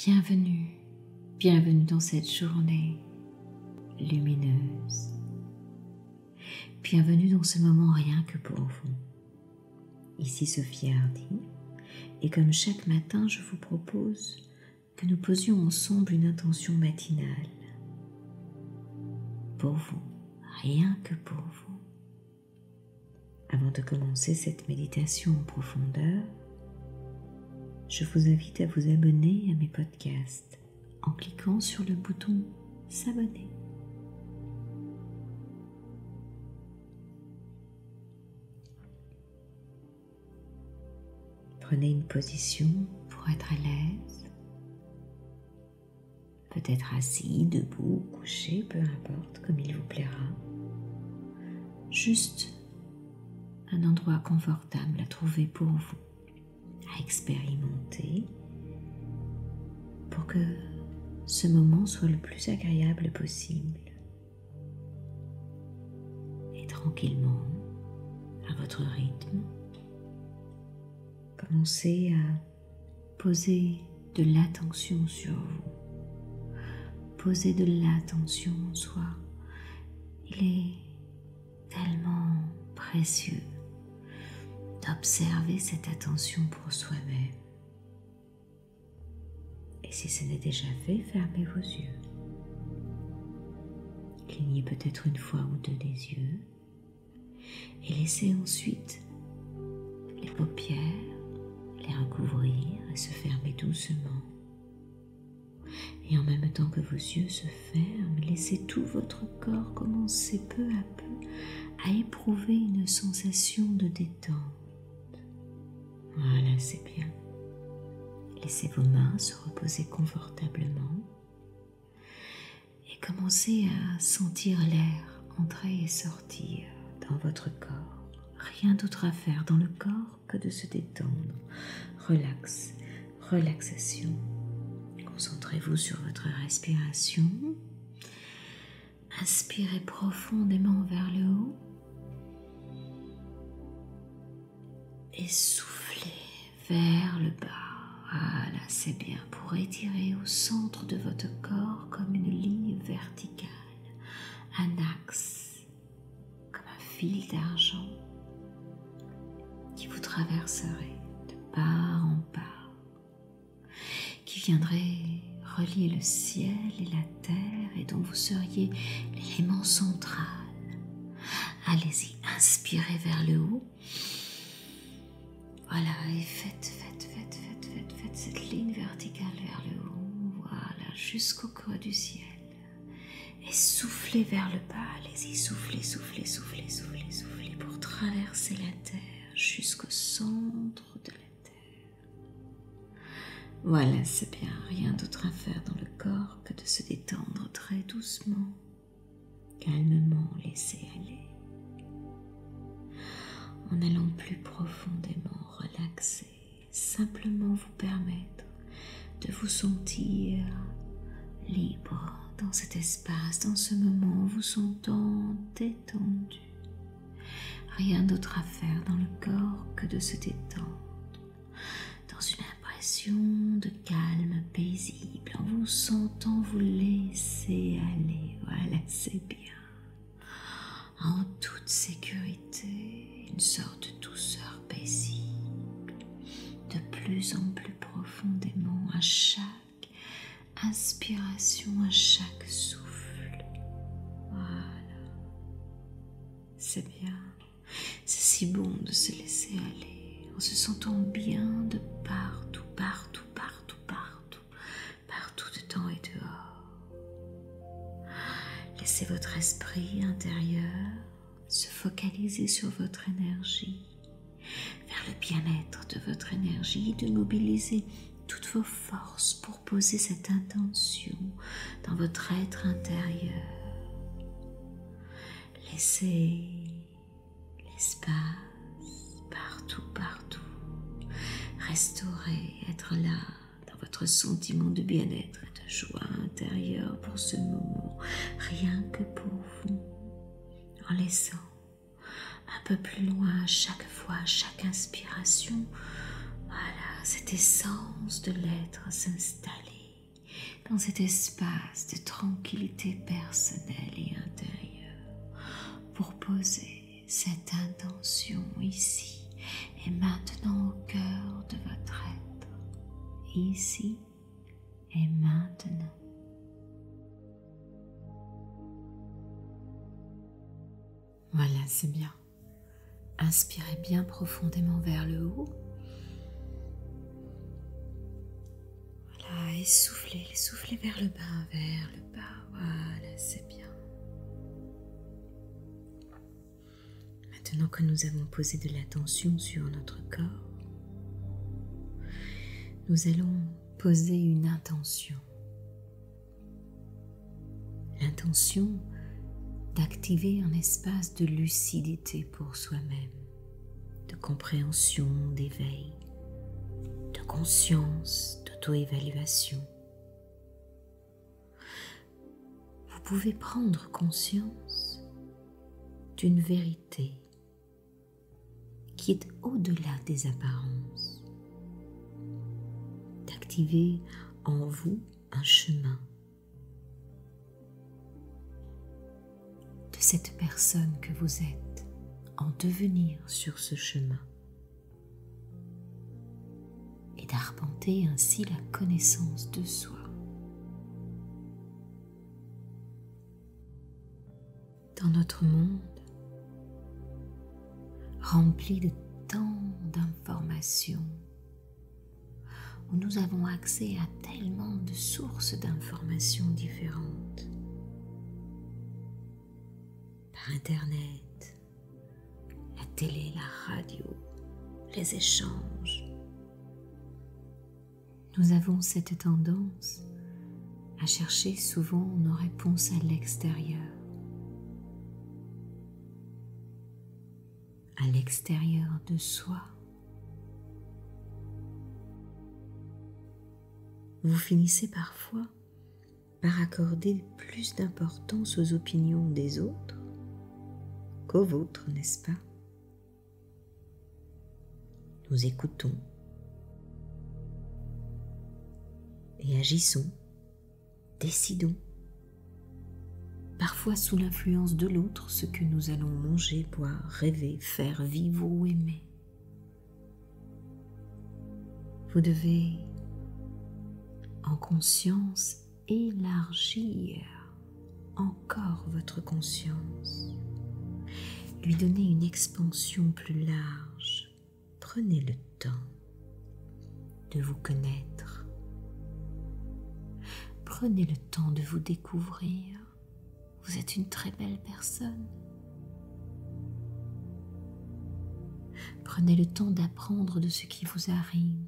Bienvenue, bienvenue dans cette journée lumineuse. Bienvenue dans ce moment rien que pour vous. Ici Sophie Hardy, et comme chaque matin, je vous propose que nous posions ensemble une intention matinale. Pour vous, rien que pour vous. Avant de commencer cette méditation en profondeur, je vous invite à vous abonner à mes podcasts en cliquant sur le bouton « S'abonner ». Prenez une position pour être à l'aise, peut-être assis, debout, couché, peu importe, comme il vous plaira. Juste un endroit confortable à trouver pour vous, à expérimenter, pour que ce moment soit le plus agréable possible. Et tranquillement, à votre rythme, commencez à poser de l'attention sur vous. Posez de l'attention en soi. Il est tellement précieux d'observer cette attention pour soi-même. Et si ce n'est déjà fait, fermez vos yeux. Clignez peut-être une fois ou deux des yeux et laissez ensuite les paupières les recouvrir et se fermer doucement. Et en même temps que vos yeux se ferment, laissez tout votre corps commencer peu à peu à éprouver une sensation de détente. Voilà, c'est bien. Laissez vos mains se reposer confortablement et commencez à sentir l'air entrer et sortir dans votre corps. Rien d'autre à faire dans le corps que de se détendre. Relax, relaxation. Concentrez-vous sur votre respiration. Inspirez profondément vers le haut. Et soufflez vers le bas. Voilà, c'est bien, pour étirer au centre de votre corps comme une ligne verticale, un axe, comme un fil d'argent qui vous traverserait de part en part, qui viendrait relier le ciel et la terre et dont vous seriez l'élément central. Allez-y, inspirez vers le haut. Voilà, et faites cette ligne verticale vers le haut, voilà, jusqu'au creux du ciel. Et soufflez vers le bas, allez-y, soufflez pour traverser la terre jusqu'au centre de la terre. Voilà, c'est bien, rien d'autre à faire dans le corps que de se détendre très doucement, calmement, laisser aller. En allant plus profondément relaxer, simplement vous permettre de vous sentir libre dans cet espace, dans ce moment, vous sentant détendu. Rien d'autre à faire dans le corps que de se détendre, dans une impression de calme paisible, en vous sentant vous laisser aller. Voilà, c'est bien. En toute sécurité, une sorte de douceur paisible, de plus en plus profondément à chaque inspiration, à chaque souffle. Voilà, c'est bien, c'est si bon de se laisser aller, en se sentant bien de partout, dedans et dehors. Laissez votre esprit intérieur se focaliser sur votre énergie, vers le bien-être de votre énergie, de mobiliser toutes vos forces pour poser cette intention dans votre être intérieur. Laissez l'espace partout, restaurer, être là dans votre sentiment de bien-être et de joie intérieure pour ce moment, rien que pour vous, en laissant un peu plus loin à chaque fois, à chaque inspiration, voilà, cette essence de l'être s'installer dans cet espace de tranquillité personnelle et intérieure pour poser cette intention ici et maintenant au cœur de votre être, ici et maintenant. Voilà, c'est bien. Inspirez bien profondément vers le haut. Voilà, et soufflez vers le bas, voilà, c'est bien. Maintenant que nous avons posé de l'attention sur notre corps, nous allons poser une intention. L'intention d'activer un espace de lucidité pour soi-même, de compréhension, d'éveil, de conscience, d'auto-évaluation. Vous pouvez prendre conscience d'une vérité qui est au-delà des apparences, d'activer en vous un chemin de cette personne que vous êtes en devenir sur ce chemin et d'arpenter ainsi la connaissance de soi. Dans notre monde rempli de tant d'informations, où nous avons accès à tellement de sources d'informations différentes, par Internet, la télé, la radio, les échanges. Nous avons cette tendance à chercher souvent nos réponses à l'extérieur de soi. Vous finissez parfois par accorder plus d'importance aux opinions des autres qu'aux vôtres, n'est-ce pas? Nous écoutons et agissons, décidons, parfois sous l'influence de l'autre, ce que nous allons manger, boire, rêver, faire, vivre ou aimer. Vous devez, en conscience, élargir encore votre conscience, lui donner une expansion plus large. Prenez le temps de vous connaître. Prenez le temps de vous découvrir. Vous êtes une très belle personne. Prenez le temps d'apprendre de ce qui vous arrive.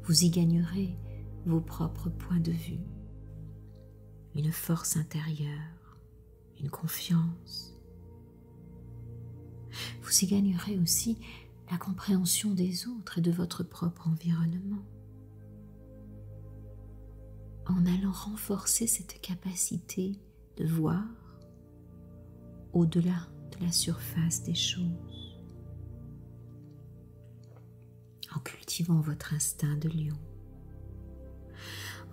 Vous y gagnerez vos propres points de vue, une force intérieure, une confiance. Vous y gagnerez aussi la compréhension des autres et de votre propre environnement, en allant renforcer cette capacité de voir au-delà de la surface des choses, en cultivant votre instinct de lion,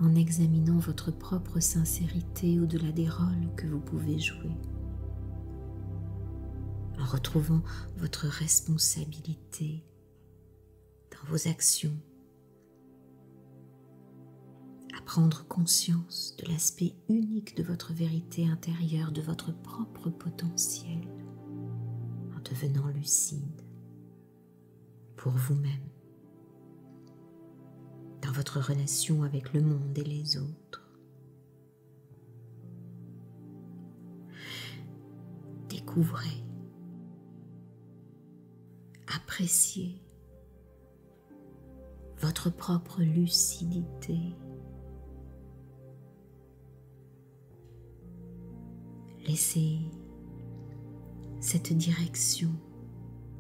en examinant votre propre sincérité au-delà des rôles que vous pouvez jouer, en retrouvant votre responsabilité dans vos actions, à prendre conscience de l'aspect unique de votre vérité intérieure, de votre propre potentiel, en devenant lucide pour vous-même, dans votre relation avec le monde et les autres. Découvrez, appréciez votre propre lucidité. Laissez cette direction,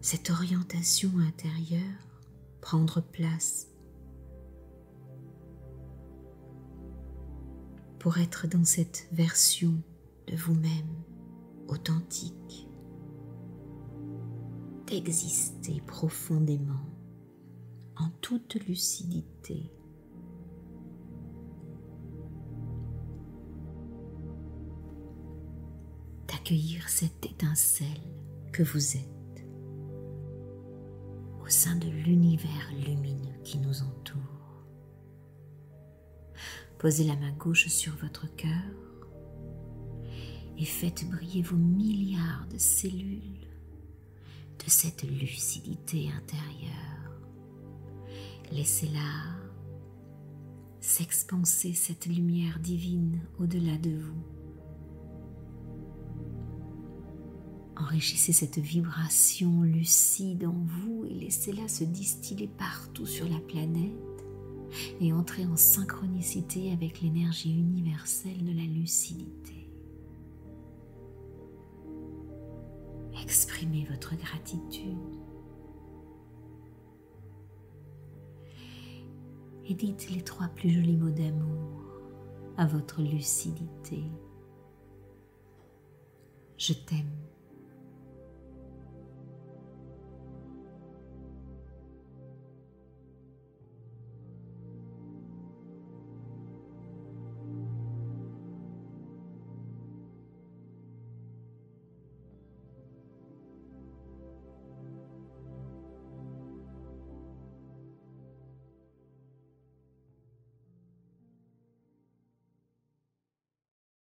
cette orientation intérieure prendre place pour être dans cette version de vous-même authentique, d'exister profondément en toute lucidité accueillir cette étincelle que vous êtes au sein de l'univers lumineux qui nous entoure. Posez la main gauche sur votre cœur et faites briller vos milliards de cellules de cette lucidité intérieure. Laissez-la s'expanser, cette lumière divine au-delà de vous. Enrichissez cette vibration lucide en vous et laissez-la se distiller partout sur la planète et entrer en synchronicité avec l'énergie universelle de la lucidité. Exprimez votre gratitude et dites les 3 plus jolis mots d'amour à votre lucidité. Je t'aime.